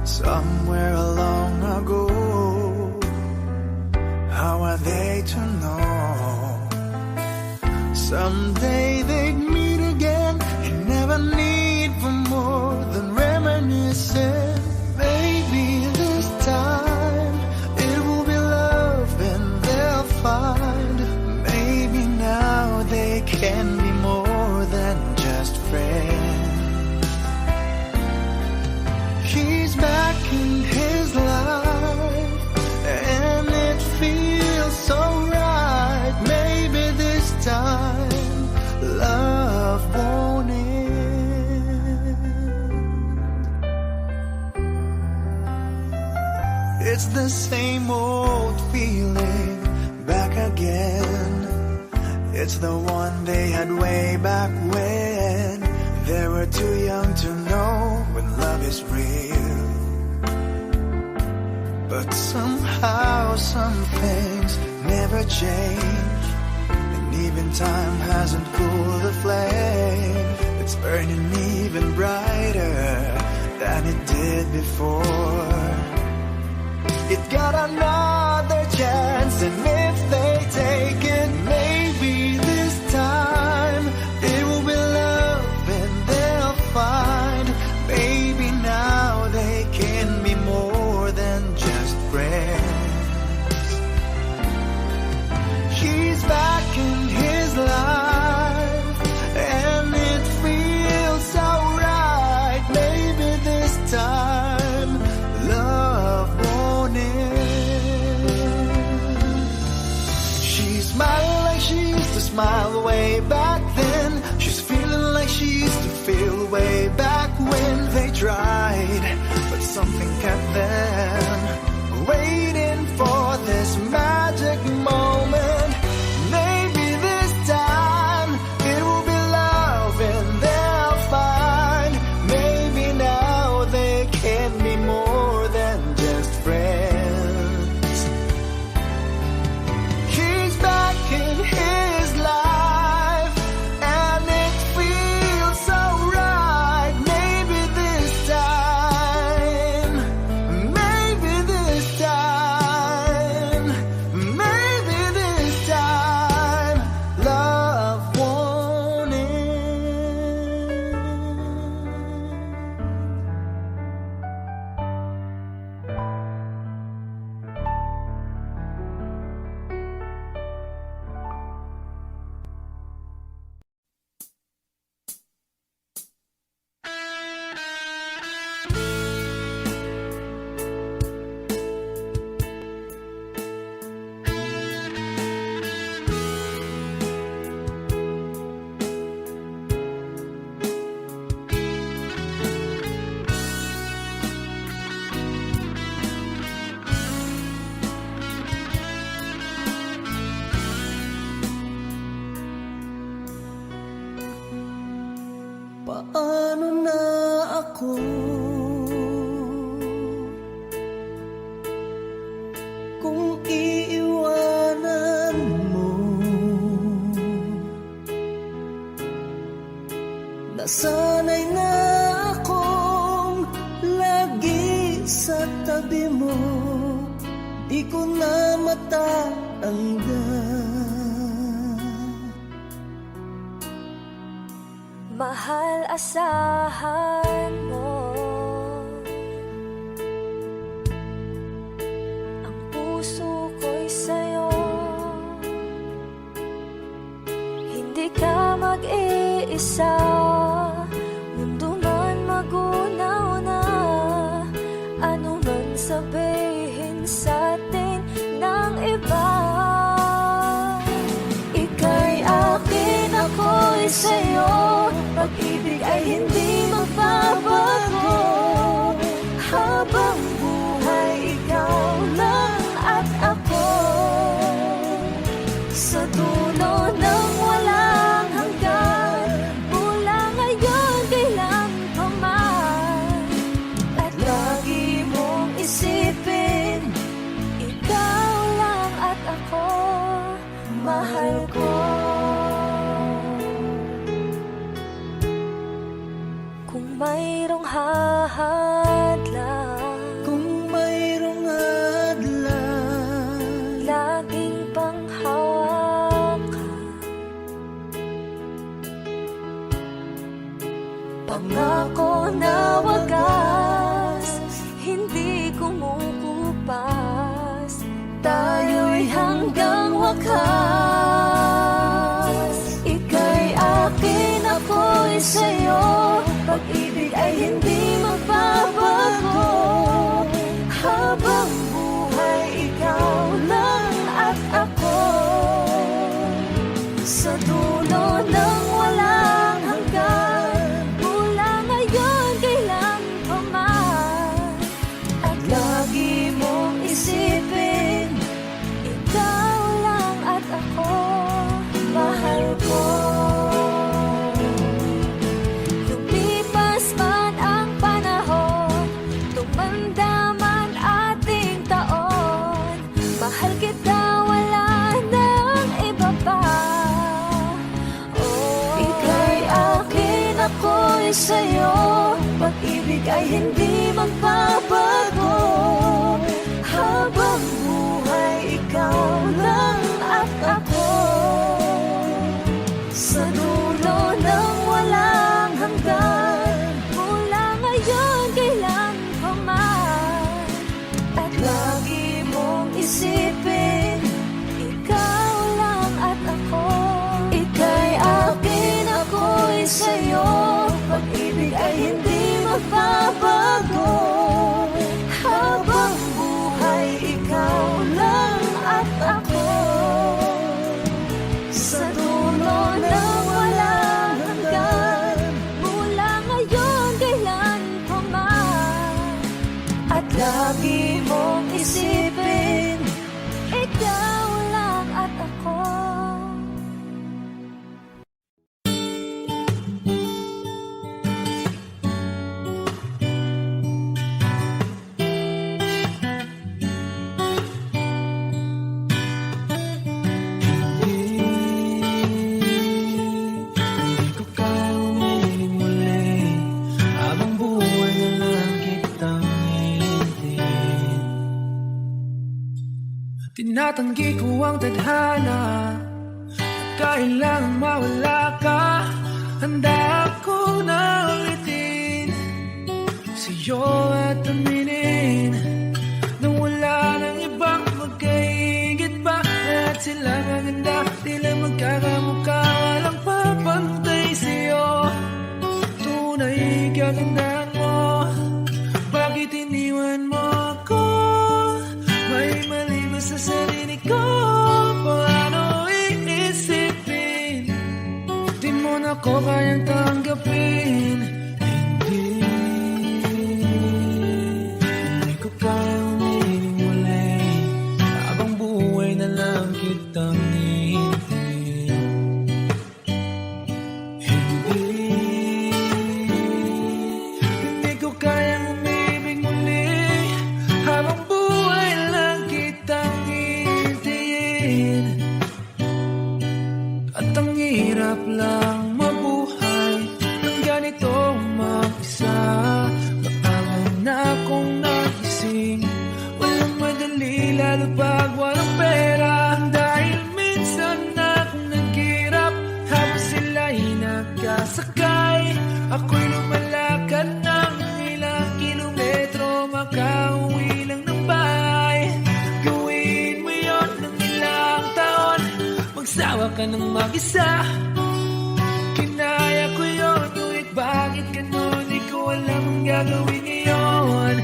somewhere long ago. How are they to know? Someday they'd meet again and never need for more than reminiscing. Maybe this time it will be love and they'll find. Maybe now they can be more than just friends. He's back in his life and it feels so right. Maybe this time love won't end. It's the same old feeling back again. It's the one they had way back when they were too young to know when love is real. But somehow some things never change, and even time hasn't cooled the flame. It's burning even brighter than it did before. It got another chance, and if they take it, maybe this time it will be love and they'll find. Maybe now they can be more than just friends. He's back in his life and it feels so right. Maybe this time love won't end. She's smiling like she used to smile way back then. She's feeling like she used to feel way back when they tried, but something kept them waiting for this magic moment. Maybe this time it will be love and they'll find. Maybe now they can be more than just friends. He's back in his life and it feels so right. Maybe this time, maybe this time Paano na ako? Kung iiwanan mo, nasanay na akong lagi sa tabi mo, di ko na matanggal. Mahal, asahan mo ang puso ko'y sa'yo. Hindi ka mag-iisa, mundo man magunaw na, ano man sabihin sa'tin ng iba. Ika'y akin, ako'y sa'yo. Pag-ibig ay hindi magbabago, habang buhay ikaw lang at ako. Sa dulo ng walang hanggan, mula ngayon kailan pa man, at lagi mong isipin, ikaw lang at ako, mahal ko. Kung mayroong hadlang, Kung mayroong hadlang, laging panghawakan, pangako na wagas, hindi kumukupas, tayo'y hanggang wakas. Ika'y akin, ako'y sa'yo. Pag-ibig ay hindi magbabago, habang buhay ikaw lang at ako. Sa dulo ng walang hanggan, mula ngayon kailan pa man, at lagi mong isipin, ikaw lang at ako, mahal ko. Sa'yo, pag-ibig ay hindi magbabago, habang buhay ikaw lang at ako. Sa dulo ng walang hanggan, mula ngayon kailan pa man, at lagi mong isipin, ikaw lang at ako. Ika'y akin, ako'y sa'yo. Pag-ibig ay hindi magbabago, habang buhay ikaw lang at ako. Sa dulo ng walang hanggan, mula ngayon kailan pa man, at lagi mong isipin, ikaw lang at ako. Tinatanggi ko ang tadhana, kailangang mawala ka. Handa ako na ulitin sa'yo at aminin na wala nang ibang magkaigit pa. Lahat sila maganda, tila magkakamukha, walang papantay sa'yo. Tunay kagandahan mo, bakit iniwan mo ako? May mali ba sa sarili ko? Paano iisipin? Di mo na ko kayang tanggapin. Hindi ko kayang umiling muli, habang buhay na lang kitang hihintayin. At ang hirap lang mabuhay ng ganito mag-isa. Maaga na akong nagising, walang madali lalo pag walang pera. Dahil minsan na akong naghirap habang sila'y nagkasakay. Ako'y lumalakad ng ilang kilometro, makauwi lang ng bahay. Gawin mo yon ng ilang taon, magsawa ka ng mag-isa. Kinaya ko yun, ngunit bakit ganun? Di ko alam ang gagawin ngayon.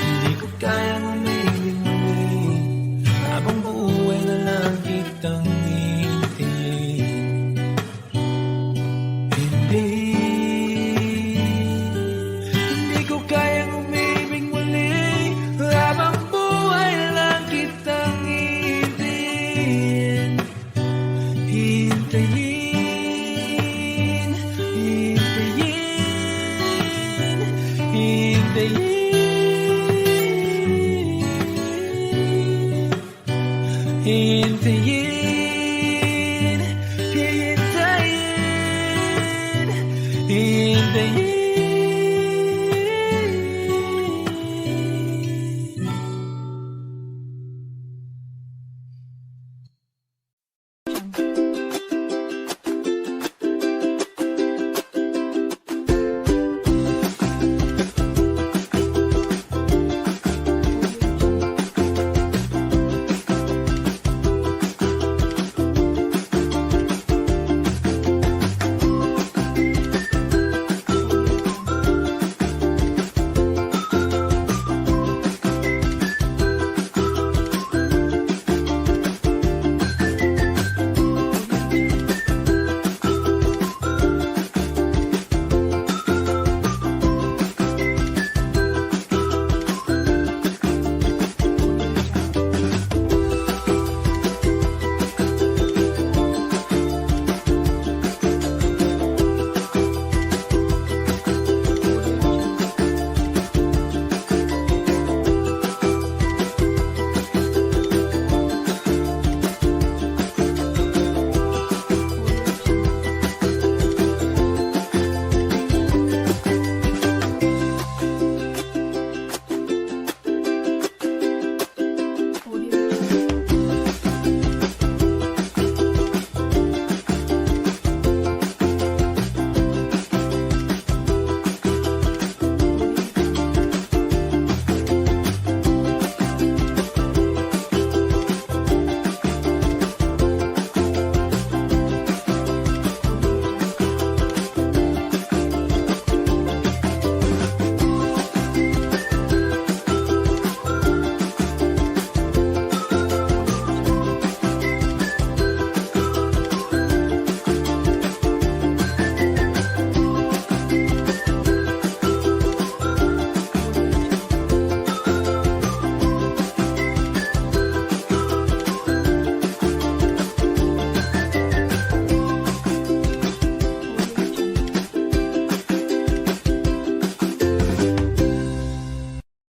Hindi ko kayang umibig muli, habang buhay na lang kitang hintayin. Hindi ko kayang umibig muli, habang buhay na lang kitang hintayin. Hintayin, hintayin, hintayin.